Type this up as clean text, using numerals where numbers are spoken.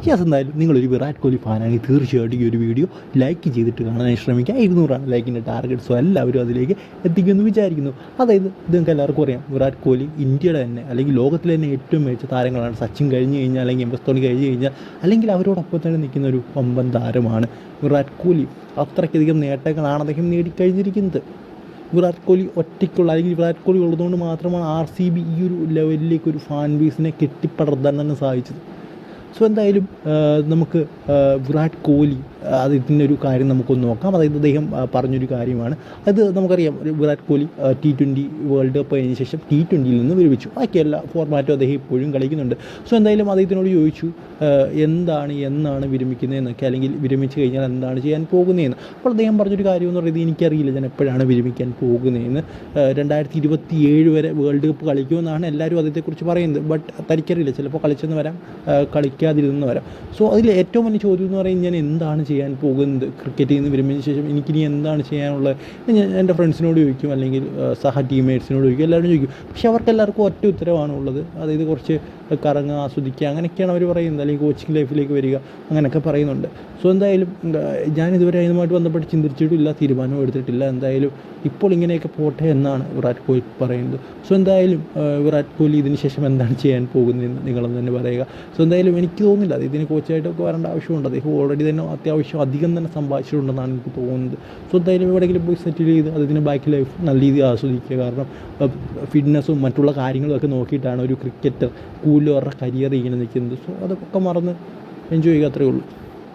Yes, എന്തായാലും നിങ്ങളൊരു വിരാട് കോഹ്ലി ഫാനാണെങ്കിൽ തീർച്ചയായിട്ടും ഈ ഒരു വീഡിയോ ലൈക്ക് ചെയ്തിട്ട് കാണാനായി ശ്രമിക്കുക. 200 ലൈക്കിൻ്റെ ടാർഗറ്റ്. സോ എല്ലാവരും അതിലേക്ക് എത്തിക്കുമെന്ന് വിചാരിക്കുന്നു. അതായത് നിങ്ങൾക്ക് എല്ലാവർക്കും അറിയാം, വിരാട് കോഹ്ലി ഇന്ത്യയുടെ തന്നെ അല്ലെങ്കിൽ ലോകത്തിലെ തന്നെ ഏറ്റവും മികച്ച താരങ്ങളാണ്. സച്ചിൻ കഴിഞ്ഞ് കഴിഞ്ഞാൽ അല്ലെങ്കിൽ MS ധോണി കഴിഞ്ഞ് കഴിഞ്ഞാൽ അല്ലെങ്കിൽ അവരോടൊപ്പം തന്നെ നിൽക്കുന്ന ഒരു വമ്പൻ താരമാണ് വിരാട് കോഹ്ലി. അത്രയ്ക്കധികം നേട്ടങ്ങളാണ് അദ്ദേഹം നേടിക്കഴിഞ്ഞിരിക്കുന്നത്. വിരാട് കോഹ്ലി ഒറ്റയ്ക്കുള്ള അല്ലെങ്കിൽ വിരാട് കോഹ്ലി ഉള്ളതുകൊണ്ട് മാത്രമാണ് RCB ഈ ഒരു ലെവലിലേക്ക് ഒരു ഫാൻ ബേസിനെ കെട്ടിപ്പടർത്താൻ തന്നെ സാധിച്ചത്. സോ എന്തായാലും നമുക്ക് വിരാട് കോഹ്ലി അതിൻ്റെ ഒരു കാര്യം നമുക്കൊന്ന് നോക്കാം. അതായത് അദ്ദേഹം പറഞ്ഞൊരു കാര്യമാണ്. അത് നമുക്കറിയാം, Virat Kohli T20 world cup കഴിഞ്ഞ ശേഷം T20യിൽ നിന്ന് വിരമിച്ചു. ബാക്കി എല്ലാ ഫോർമാറ്റും അദ്ദേഹം ഇപ്പോഴും കളിക്കുന്നുണ്ട്. സോ എന്തായാലും അദ്ദേഹത്തിനോട് ചോദിച്ചു എന്നാണ് വിരമിക്കുന്നതെന്നൊക്കെ, അല്ലെങ്കിൽ വിരമിച്ച് കഴിഞ്ഞാൽ എന്താണ് ചെയ്യാൻ പോകുന്നതെന്ന്. അപ്പോൾ അദ്ദേഹം പറഞ്ഞൊരു കാര്യം എന്ന് പറയുന്നത്, എനിക്കറിയില്ല ഞാൻ എപ്പോഴാണ് വിരമിക്കാൻ പോകുന്നതെന്ന്. 2027 വരെ വേൾഡ് കപ്പ് കളിക്കുമെന്നാണ് എല്ലാവരും അദ്ദേഹത്തെക്കുറിച്ച് പറയുന്നത്. ബട്ട് തനിക്കറിയില്ല, ചിലപ്പോൾ കളിച്ചെന്ന് വരാം, കളിക്കാതിരുന്നെന്ന് വരാം. സോ അതിൽ ഏറ്റവും വലിയ ചോദ്യം എന്ന് പറയുന്നത്, ഞാൻ എന്താണ് ചെയ്യാൻ പോകുന്നത് ക്രിക്കറ്റിൽ നിന്ന് വിരമിച്ച ശേഷം, എനിക്കിനി എന്താണ് ചെയ്യാനുള്ളത്. ഞാൻ എൻ്റെ ഫ്രണ്ട്സിനോട് ചോദിക്കും, അല്ലെങ്കിൽ ടീംമേറ്റ്സിനോട് ചോദിക്കും, എല്ലാവരും ചോദിക്കും. പക്ഷെ അവർക്കെല്ലാവർക്കും ഒറ്റ ഉത്തരവാണ് ഉള്ളത്. അതായത് കുറച്ച് കറങ്ങുക, ആസ്വദിക്കുക, അങ്ങനെയൊക്കെയാണ് അവർ പറയുന്നത്. അല്ലെങ്കിൽ കോച്ചിങ് ലൈഫിലേക്ക് വരിക, അങ്ങനെയൊക്കെ പറയുന്നുണ്ട്. സോ എന്തായാലും ഞാനിതുവരെ അതുമായിട്ട് ബന്ധപ്പെട്ട് ചിന്തിച്ചിട്ടില്ല, തീരുമാനം എടുത്തിട്ടില്ല. എന്തായാലും ഇപ്പോൾ ഇങ്ങനെയൊക്കെ പോട്ടെ എന്നാണ് വിരാട് കോഹ്ലി പറയുന്നത്. സോ എന്തായാലും വിരാട് കോഹ്ലി ഇതിന് ശേഷം എന്താണ് ചെയ്യാൻ പോകുന്നതെന്ന് നിങ്ങളെന്ന് തന്നെ പറയുക. സോ എന്തായാലും എനിക്ക് തോന്നുന്നില്ല അദ്ദേഹത്തിന് കോച്ചായിട്ടൊക്കെ വരേണ്ട ആവശ്യമുണ്ട്. അദ്ദേഹം ഓൾറെഡി തന്നെ അത്യാവശ്യം അധികം തന്നെ സമ്പാദിച്ചിട്ടുണ്ടെന്നാണ് എനിക്ക് തോന്നുന്നത്. സോ എന്തായാലും എവിടെയെങ്കിലും പോയി സെറ്റിൽ ചെയ്ത് അദ്ദേഹത്തിന് ബാക്കി ലൈഫ് നല്ല രീതിയിൽ ആസ്വദിക്കുക. കാരണം ഫിറ്റ്നസ്സും മറ്റുള്ള കാര്യങ്ങളും ഒക്കെ നോക്കിയിട്ടാണ് ഒരു ക്രിക്കറ്റർ കൂടുതൽ അവരുടെ കരിയർ ഇങ്ങനെ നിൽക്കുന്നത്. സോ അതൊക്കെ മറന്ന് എൻജോയ് ചെയ്യുക, അത്രയേ ഉള്ളൂ.